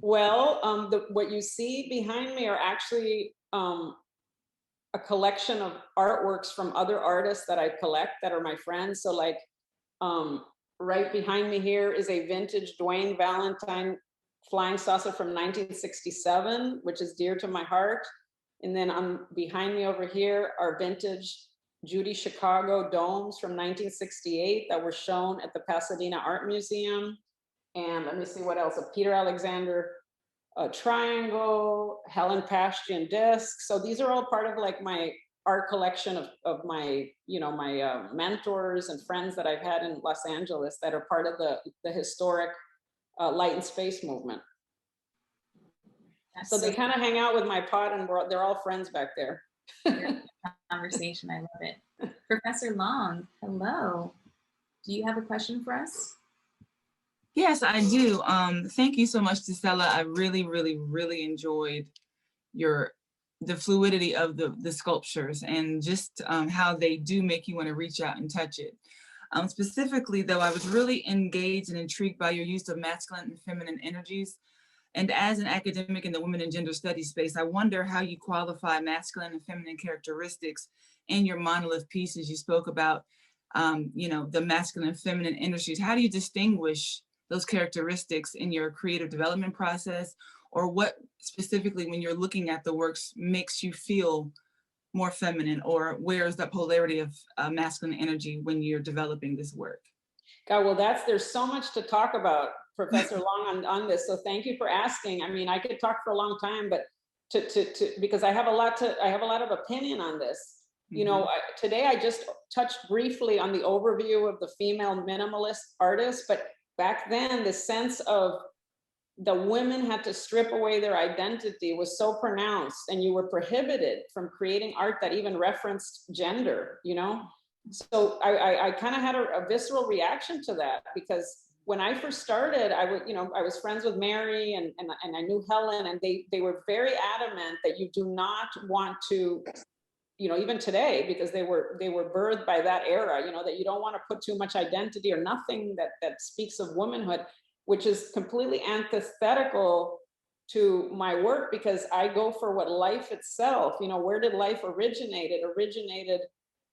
Well, what you see behind me are actually a collection of artworks from other artists that I collect that are my friends. So like right behind me here is a vintage Dwayne Valentine flying saucer from 1967, which is dear to my heart. And then behind me over here are vintage Judy Chicago domes from 1968 that were shown at the Pasadena Art Museum. And let me see what else, a Peter Alexander triangle, Helen Pastian disc. So these are all part of like my art collection of my, you know, my mentors and friends that I've had in Los Angeles that are part of the historic light and space movement. So they kind of hang out with my pod, and they're all friends back there. Conversation, I love it. Professor Long, hello. Do you have a question for us? Yes, I do. Thank you so much, Gisela. I really, really, really enjoyed the fluidity of the sculptures and just how they do make you want to reach out and touch it. Specifically, though, I was really engaged and intrigued by your use of masculine and feminine energies. And as an academic in the women and gender studies space, I wonder how you qualify masculine and feminine characteristics in your monolith pieces. You spoke about, you know, the masculine and feminine energies. How do you distinguish those characteristics in your creative development process? Or what specifically, when you're looking at the works, makes you feel more feminine, or where is the polarity of masculine energy when you're developing this work? God, well, there's so much to talk about, Professor Long, on this. So thank you for asking. I mean, I could talk for a long time, but because I have a lot of opinion on this. You know, today I just touched briefly on the overview of the female minimalist artist, but back then the sense of the women had to strip away their identity was so pronounced, and you were prohibited from creating art that even referenced gender, you know? So I kind of had a visceral reaction to that, because when I first started, I was friends with Mary and I knew Helen, and they were very adamant that you do not want to, you know, even today, because they were birthed by that era, you know, that you don't want to put too much identity or nothing that speaks of womanhood, which is completely antithetical to my work, because I go for what life itself, you know, where did life originate? It originated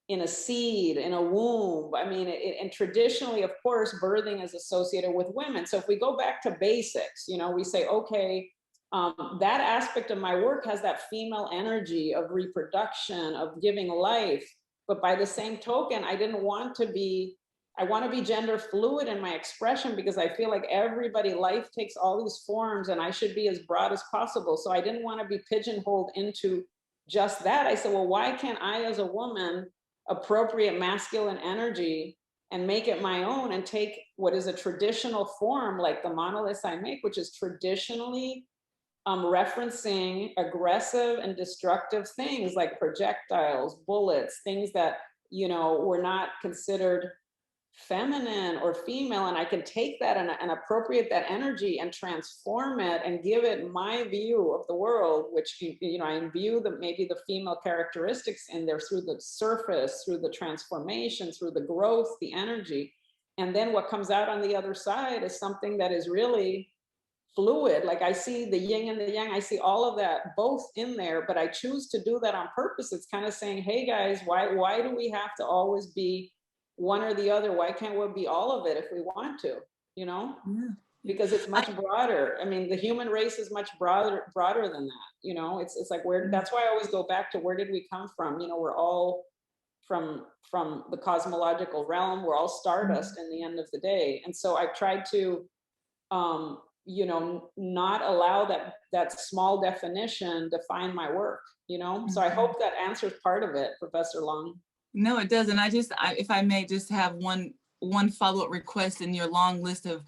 in a seed, in a womb. I mean, and traditionally, of course, birthing is associated with women. So if we go back to basics, you know, we say, okay, that aspect of my work has that female energy of reproduction, of giving life. But by the same token, I want to be gender fluid in my expression, because I feel like life takes all these forms, and I should be as broad as possible. So I didn't want to be pigeonholed into just that. I said, well, why can't I, as a woman, appropriate masculine energy and make it my own, and take what is a traditional form, like the monoliths I make, which is traditionally referencing aggressive and destructive things like projectiles, bullets, things that, you know, were not considered feminine or female, and I can take that and appropriate that energy and transform it and give it my view of the world, which, you know, I imbue maybe the female characteristics in there through the surface, through the transformation, through the growth, the energy. And then what comes out on the other side is something that is really fluid. Like I see the yin and the yang, I see all of that both in there, but I choose to do that on purpose. It's kind of saying, hey guys, why do we have to always be one or the other? Why can't we be all of it if we want to, you know? Yeah. Because it's much broader. I mean, the human race is much broader than that, you know? It's like, that's why I always go back to, where did we come from? You know, we're all from the cosmological realm. We're all stardust in the end of the day. And so I've tried to, you know, not allow that small definition define my work, you know? So I hope that answers part of it, Professor Long. No, it doesn't. If I may just have one follow-up request in your long list of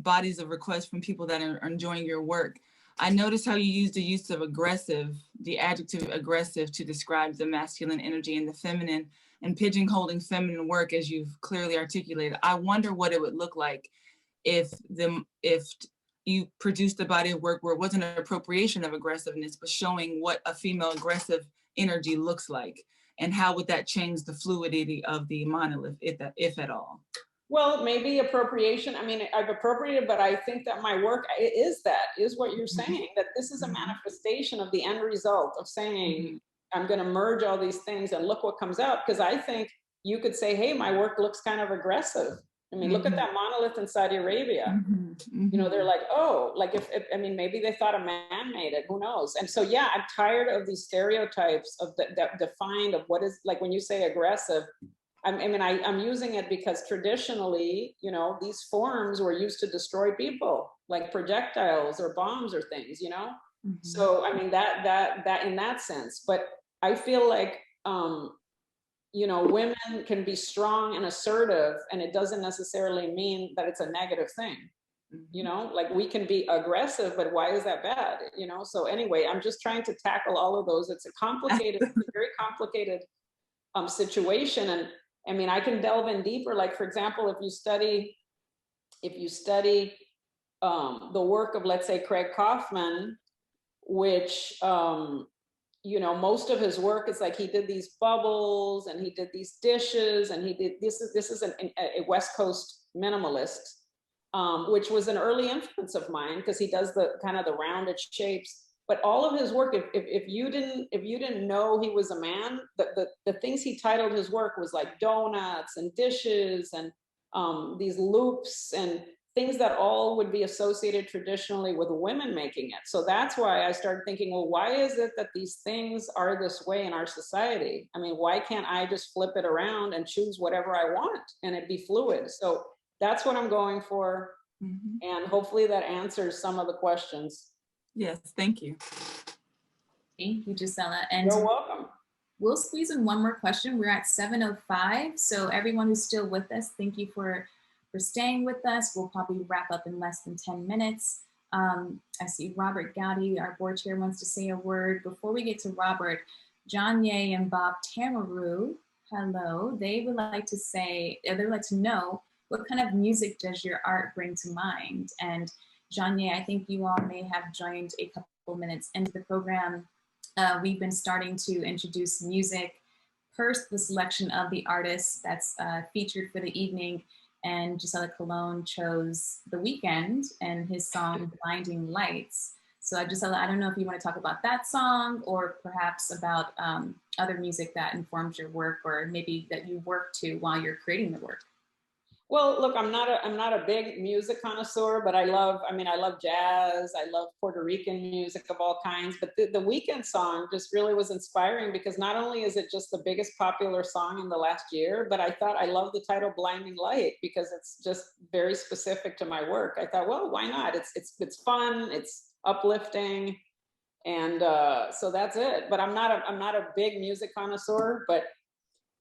bodies of requests from people that are enjoying your work. I noticed how you used the use of aggressive, the adjective aggressive, to describe the masculine energy and the feminine, and pigeon-holding feminine work, as you've clearly articulated. I wonder what it would look like if you produced a body of work where it wasn't an appropriation of aggressiveness, but showing what a female aggressive energy looks like, and how would that change the fluidity of the monolith, if at all? Well, maybe appropriation. I mean, I've appropriated, but I think that my work is what you're saying, that this is a manifestation of the end result of saying, I'm going to merge all these things and look what comes out. Because I think you could say, hey, my work looks kind of aggressive. I mean, look at that monolith in Saudi Arabia. You know, they're like, oh, like if I mean, maybe they thought a man made it, who knows? And so, yeah, I'm tired of these stereotypes of that defined of what is, like when you say aggressive, I'm using it because traditionally, you know, these forms were used to destroy people, like projectiles or bombs or things, you know? So, I mean, that in that sense, but I feel like, you know, women can be strong and assertive, and it doesn't necessarily mean that it's a negative thing. You know, like we can be aggressive, but why is that bad? You know, so anyway, I'm just trying to tackle all of those. It's a complicated, very complicated situation. And I mean, I can delve in deeper. Like, for example, if you study the work of, let's say, Craig Kaufman, which, you know, most of his work is like he did these bubbles and he did these dishes and he did this is a West Coast minimalist, which was an early influence of mine because he does the kind of the rounded shapes. But all of his work, if you didn't know he was a man, the things he titled his work was like donuts and dishes and these loops and things that all would be associated traditionally with women making it. So that's why I started thinking, well, why is it that these things are this way in our society? I mean, why can't I just flip it around and choose whatever I want and it be fluid? So that's what I'm going for. And hopefully that answers some of the questions. Yes, thank you. Thank you, Gisela. And you're welcome. We'll squeeze in one more question. We're at 7:05. So everyone who's still with us, thank you for staying with us. We'll probably wrap up in less than 10 minutes. I see Robert Gowdy, our board chair, wants to say a word. Before we get to Robert, John Ye and Bob Tamaru, hello. They would like to say, they would like to know, what kind of music does your art bring to mind? And John Ye, I think you all may have joined a couple minutes into the program. We've been starting to introduce music per the selection of the artists that's featured for the evening. And Gisela Colón chose The Weeknd and his song Blinding Lights. So Gisela, I don't know if you want to talk about that song or perhaps about other music that informs your work or maybe that you work to while you're creating the work. Well, look, I'm not a big music connoisseur, but I love jazz. I love Puerto Rican music of all kinds. But the Weeknd song just really was inspiring because not only is it just the biggest popular song in the last year, but I thought I love the title Blinding Light because it's just very specific to my work. I thought, well, why not? It's fun, it's uplifting, and so that's it. But I'm not a big music connoisseur, but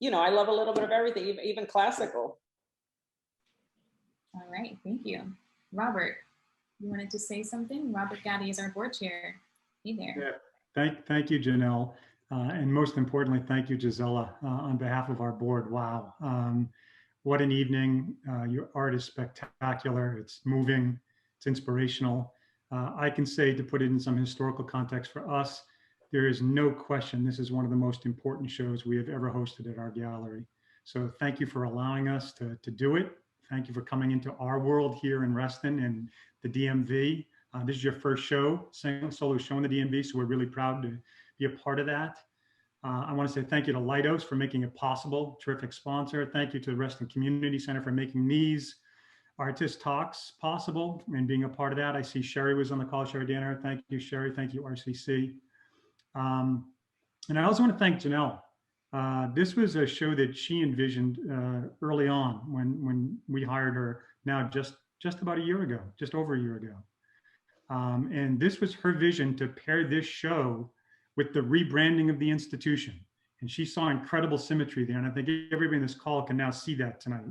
you know, I love a little bit of everything, even classical. All right, thank you. Robert, you wanted to say something? Robert Gowdy is our board chair. Hey there. Yeah, thank you, Janelle. And most importantly, thank you, Gisela, on behalf of our board. Wow, what an evening. Your art is spectacular. It's moving, it's inspirational. I can say, to put it in some historical context for us, there is no question this is one of the most important shows we have ever hosted at our gallery. So thank you for allowing us to do it. Thank you for coming into our world here in Reston and the DMV. This is your first show, solo show in the DMV, so we're really proud to be a part of that. I want to say thank you to Leidos for making it possible, terrific sponsor. Thank you to the Reston Community Center for making these artist talks possible and being a part of that. I see Sherry was on the call, Sherry Danner. Thank you, Sherry. Thank you, RCC. And I also want to thank Janelle. This was a show that she envisioned early on when we hired her. Now just about a year ago, just over a year ago. And this was her vision to pair this show with the rebranding of the institution. And she saw incredible symmetry there. And I think everybody in this call can now see that tonight.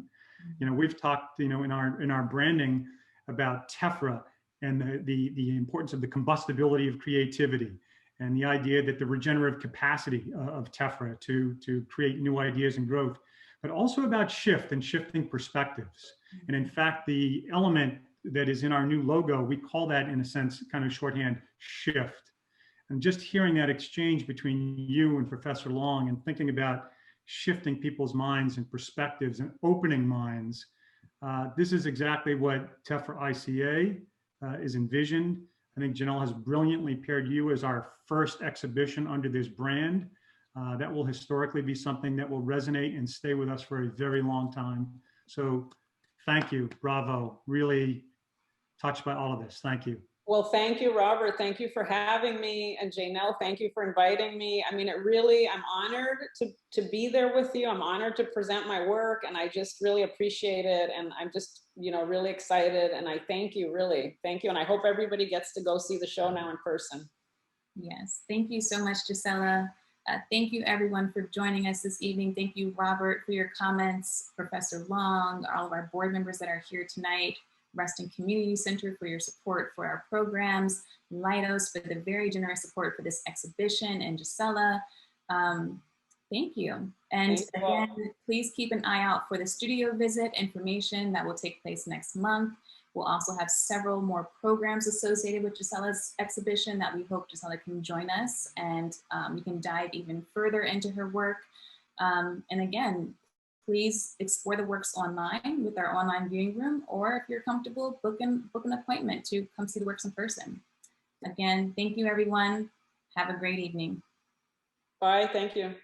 You know, we've talked, you know, in our branding about tephra and the importance of the combustibility of creativity and the idea that the regenerative capacity of tephra to create new ideas and growth, but also about shift and shifting perspectives. And in fact, the element that is in our new logo, we call that, in a sense, kind of shorthand, shift. And just hearing that exchange between you and Professor Long and thinking about shifting people's minds and perspectives and opening minds, this is exactly what tephra ICA is envisioned. I think Janelle has brilliantly paired you as our first exhibition under this brand. That will historically be something that will resonate and stay with us for a very long time. So thank you, bravo, really touched by all of this, thank you. Well, thank you, Robert. Thank you for having me. And Janelle, thank you for inviting me. I mean, it really, I'm honored to be there with you. I'm honored to present my work, and I just really appreciate it. And I'm just, you know, really excited. And I thank you, really. Thank you. And I hope everybody gets to go see the show now in person. Yes, thank you so much, Gisela. Thank you everyone for joining us this evening. Thank you, Robert, for your comments, Professor Long, all of our board members that are here tonight, Reston Community Center for your support for our programs, Leidos for the very generous support for this exhibition, and Gisela, thank you. And again, please keep an eye out for the studio visit information that will take place next month. We'll also have several more programs associated with Gisela's exhibition that we hope Gisela can join us, and we can dive even further into her work. And again, please explore the works online with our online viewing room, or if you're comfortable, book an appointment to come see the works in person. Again, thank you everyone. Have a great evening. Bye, thank you.